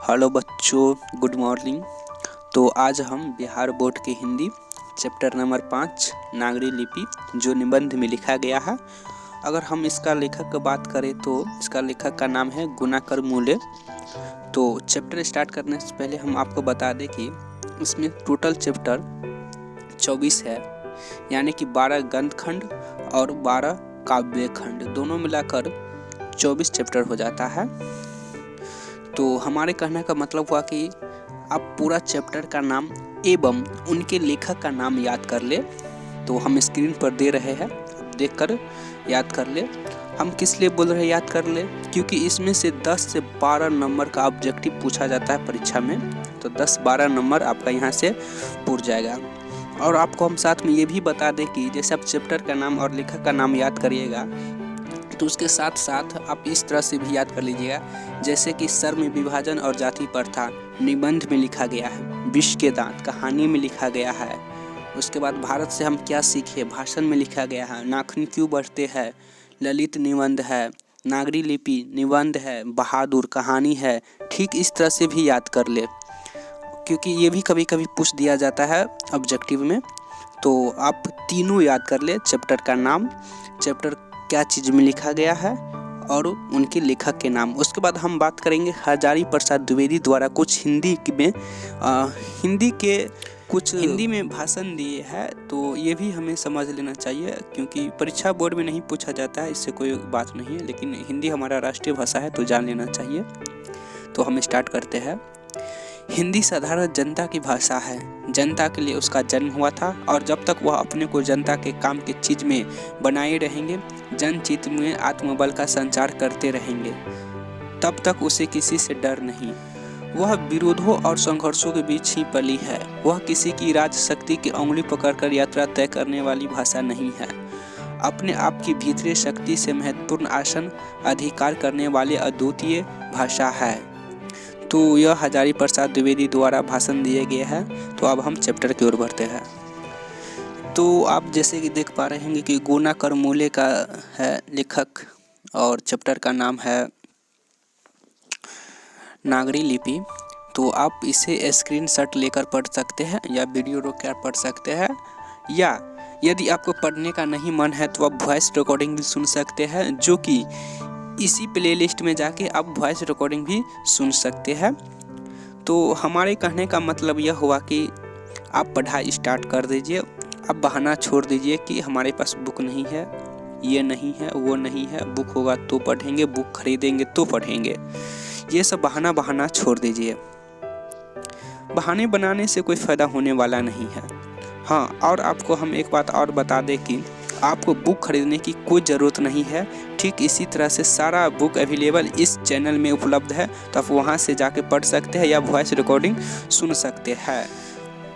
Hello बच्चों, good morning. तो आज हम बिहार बोर्ड के हिंदी चैप्टर नंबर 5 नागरी लिपि जो निबंध में लिखा गया है, अगर हम इसका लेखक की बात करें तो इसका लेखक का नाम है गुणाकर मूले। तो चैप्टर स्टार्ट करने से पहले हम आपको बता दें कि इसमें टोटल चैप्टर 24 है, यानी कि 12 गद्यखंड और 12 काव्य खंड, दोनों मिलाकर 24 चैप्टर हो जाता है। तो हमारे कहने का मतलब हुआ कि आप पूरा चैप्टर का नाम एवं उनके लेखक का नाम याद कर ले। तो हम स्क्रीन पर दे रहे हैं, आप देखकर याद कर ले। हम किस लिए बोल रहे हैं याद कर ले, क्योंकि इसमें से 10 से 12 नंबर का ऑब्जेक्टिव पूछा जाता है परीक्षा में। तो 10-12 नंबर आपका यहाँ से पूछ जाएगा। और आपको हम साथ में ये भी बता दें कि जैसे आप चैप्टर का नाम और लेखक का नाम याद करिएगा तो उसके साथ साथ आप इस तरह से भी याद कर लीजिएगा, जैसे कि सर में विभाजन और जाति प्रथा निबंध में लिखा गया है, विष के दांत कहानी में लिखा गया है। उसके बाद भारत से हम क्या सीखे भाषण में लिखा गया है, नाखून क्यों बढ़ते हैं ललित निबंध है, नागरी लिपि निबंध है, बहादुर कहानी है। ठीक इस तरह से भी याद कर ले, क्योंकि ये भी कभी कभी पूछ दिया जाता है ऑब्जेक्टिव में। तो आप तीनों याद कर ले, चैप्टर का नाम, चैप्टर क्या चीज़ में लिखा गया है और उनके लेखक के नाम। उसके बाद हम बात करेंगे हजारी प्रसाद द्विवेदी द्वारा कुछ हिंदी में भाषण दिए हैं। तो ये भी हमें समझ लेना चाहिए, क्योंकि परीक्षा बोर्ड में नहीं पूछा जाता है, इससे कोई बात नहीं है, लेकिन हिंदी हमारा राष्ट्रीय भाषा है तो जान लेना चाहिए। तो हम स्टार्ट करते हैं। हिंदी साधारण जनता की भाषा है, जनता के लिए उसका जन्म हुआ था और जब तक वह अपने को जनता के काम की चीज में बनाए रहेंगे, जनचित्त में आत्मबल का संचार करते रहेंगे, तब तक उसे किसी से डर नहीं। वह विरोधों और संघर्षों के बीच ही पली है। वह किसी की राज शक्ति की उंगली पकड़कर यात्रा तय करने वाली भाषा नहीं है। अपने आप की भीतरी शक्ति से महत्वपूर्ण आसन अधिकार करने वाली अद्वितीय भाषा है। तो यह हजारी प्रसाद द्विवेदी द्वारा भाषण दिए गए हैं। तो अब हम चैप्टर की ओर बढ़ते हैं। तो आप जैसे कि देख पा रहे हैं कि गुणाकर मूले का है लेखक और चैप्टर का नाम है नागरी लिपि। तो आप इसे स्क्रीनशॉट लेकर पढ़ सकते हैं या वीडियो रोक कर पढ़ सकते हैं, या यदि आपको पढ़ने का नहीं मन है तो आप वॉइस रिकॉर्डिंग भी सुन सकते हैं, जो कि इसी प्लेलिस्ट में जाके आप वॉइस रिकॉर्डिंग भी सुन सकते हैं। तो हमारे कहने का मतलब यह हुआ कि आप पढ़ाई स्टार्ट कर दीजिए। आप बहाना छोड़ दीजिए कि हमारे पास बुक नहीं है, ये नहीं है, वो नहीं है, बुक होगा तो पढ़ेंगे, बुक खरीदेंगे तो पढ़ेंगे। ये सब बहाना छोड़ दीजिए। बहाने बनाने से कोई फ़ायदा होने वाला नहीं है। हाँ, और आपको हम एक बात और बता दें कि आपको बुक खरीदने की कोई ज़रूरत नहीं है। ठीक इसी तरह से सारा बुक अवेलेबल इस चैनल में उपलब्ध है, तो आप वहाँ से जाके पढ़ सकते हैं या वॉइस रिकॉर्डिंग सुन सकते हैं।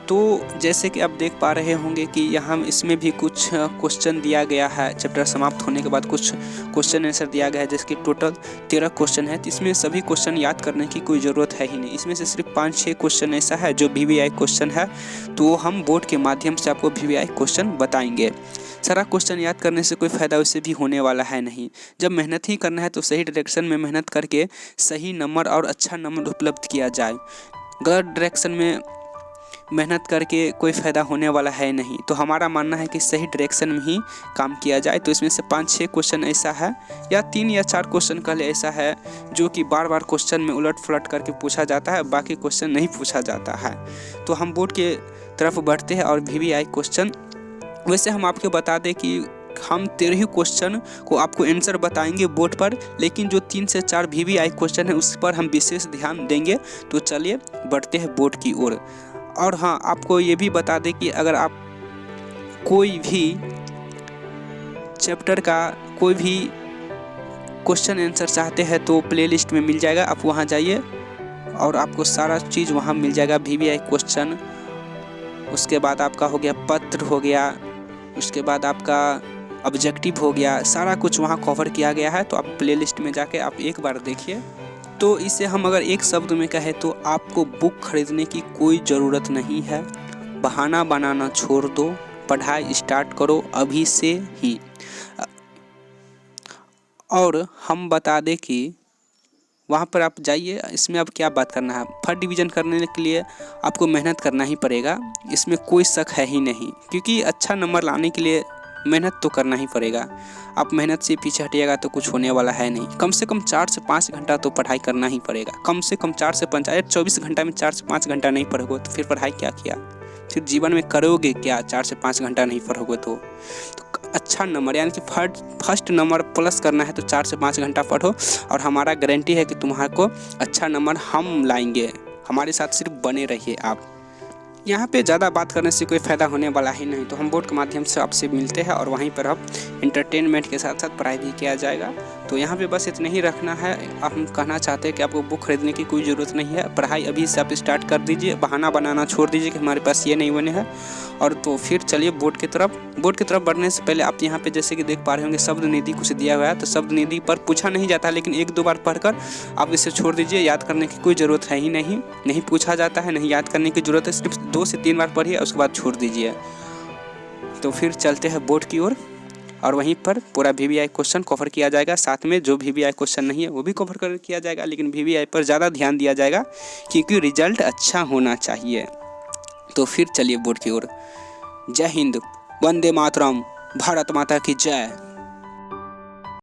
तो जैसे कि आप देख पा रहे होंगे कि यहाँ इसमें भी कुछ क्वेश्चन दिया गया है। चैप्टर समाप्त होने के बाद कुछ क्वेश्चन आंसर दिया गया है, जिसके टोटल 13 क्वेश्चन है। तो इसमें सभी क्वेश्चन याद करने की कोई ज़रूरत है ही नहीं। इसमें से सिर्फ 5-6 क्वेश्चन ऐसा है जो VVI क्वेश्चन है, तो हम बोर्ड के माध्यम से आपको VVI क्वेश्चन बताएंगे। सारा क्वेश्चन याद करने से कोई फ़ायदा उससे भी होने वाला है नहीं। जब मेहनत ही करना है तो सही डायरेक्शन में मेहनत करके सही नंबर और अच्छा नंबर उपलब्ध किया जाए। गलत डायरेक्शन में मेहनत करके कोई फ़ायदा होने वाला है नहीं। तो हमारा मानना है कि सही डायरेक्शन में ही काम किया जाए। तो इसमें से 5-6 क्वेश्चन ऐसा है, या 3 या 4 क्वेश्चन पहले ऐसा है जो कि बार बार क्वेश्चन में उलट पुलट करके पूछा जाता है, बाकी क्वेश्चन नहीं पूछा जाता है। तो हम बोर्ड के तरफ बढ़ते हैं और VVI क्वेश्चन। वैसे हम आपको बता दें कि हम 13 ही क्वेश्चन को आपको आंसर बताएंगे बोर्ड पर, लेकिन जो 3 से 4 VVI क्वेश्चन है उस पर हम विशेष ध्यान देंगे। तो चलिए बढ़ते हैं बोर्ड की ओर। और हाँ, आपको ये भी बता दें कि अगर आप कोई भी चैप्टर का कोई भी क्वेश्चन आंसर चाहते हैं तो प्लेलिस्ट में मिल जाएगा, आप वहाँ जाइए और आपको सारा चीज़ वहाँ मिल जाएगा। VVI क्वेश्चन, उसके बाद आपका हो गया पत्र हो गया, उसके बाद आपका ऑब्जेक्टिव हो गया, सारा कुछ वहाँ कवर किया गया है। तो आप प्लेलिस्ट में जाके आप एक बार देखिए। तो इसे हम अगर एक शब्द में कहें तो आपको बुक खरीदने की कोई ज़रूरत नहीं है। बहाना बनाना छोड़ दो, पढ़ाई स्टार्ट करो अभी से ही। और हम बता दें कि वहाँ पर आप जाइए। इसमें अब क्या बात करना है, फर्स्ट डिवीज़न करने के लिए आपको मेहनत करना ही पड़ेगा, इसमें कोई शक है ही नहीं, क्योंकि अच्छा नंबर लाने के लिए मेहनत तो करना ही पड़ेगा। आप मेहनत से पीछे हटिएगा तो कुछ होने वाला है नहीं। कम से कम 4 से 5 घंटा तो पढ़ाई करना ही पड़ेगा, कम से कम 4 से 5। 24 घंटा में 4 से 5 घंटा नहीं पढ़ोगे तो फिर पढ़ाई क्या किया, फिर जीवन में करोगे क्या 4 से 5 घंटा नहीं पढ़ोगे तो अच्छा नंबर यानी कि फर्स्ट नंबर प्लस करना है तो 4 से 5 घंटा पढ़ो, और हमारा गारंटी है कि तुम्हारे को अच्छा नंबर हम लाएंगे। हमारे साथ सिर्फ बने रहिए आप। यहाँ पे ज़्यादा बात करने से कोई फ़ायदा होने वाला ही नहीं, तो हम बोर्ड के माध्यम से आपसे मिलते हैं और वहीं पर अब एंटरटेनमेंट के साथ साथ पढ़ाई भी किया जाएगा। तो यहाँ पे बस इतना ही रखना है। हम कहना चाहते हैं कि आपको बुक खरीदने की कोई ज़रूरत नहीं है, पढ़ाई अभी से आप स्टार्ट कर दीजिए, बहाना बनाना छोड़ दीजिए कि हमारे पास ये नहीं बने हैं। और तो फिर चलिए बोर्ड की तरफ बढ़ने से पहले आप यहाँ पे जैसे कि देख पा रहे होंगे शब्द निधि कुछ दिया हुआ है, तो शब्द निधि पर पूछा नहीं जाता, लेकिन 1-2 बार पढ़कर आप इसे छोड़ दीजिए। याद करने की कोई ज़रूरत है ही नहीं पूछा जाता है, नहीं याद करने की ज़रूरत है, सिर्फ 2 से 3 बार पढ़िए उसके बाद छोड़ दीजिए। तो फिर चलते हैं बोर्ड की ओर, और वहीं पर पूरा VVI क्वेश्चन कवर किया जाएगा, साथ में जो VVI क्वेश्चन नहीं है वो भी कवर कर किया जाएगा, लेकिन VVI पर ज़्यादा ध्यान दिया जाएगा क्योंकि रिजल्ट अच्छा होना चाहिए। तो फिर चलिए बोर्ड की ओर। जय हिंद, वंदे मातरम, भारत माता की जय।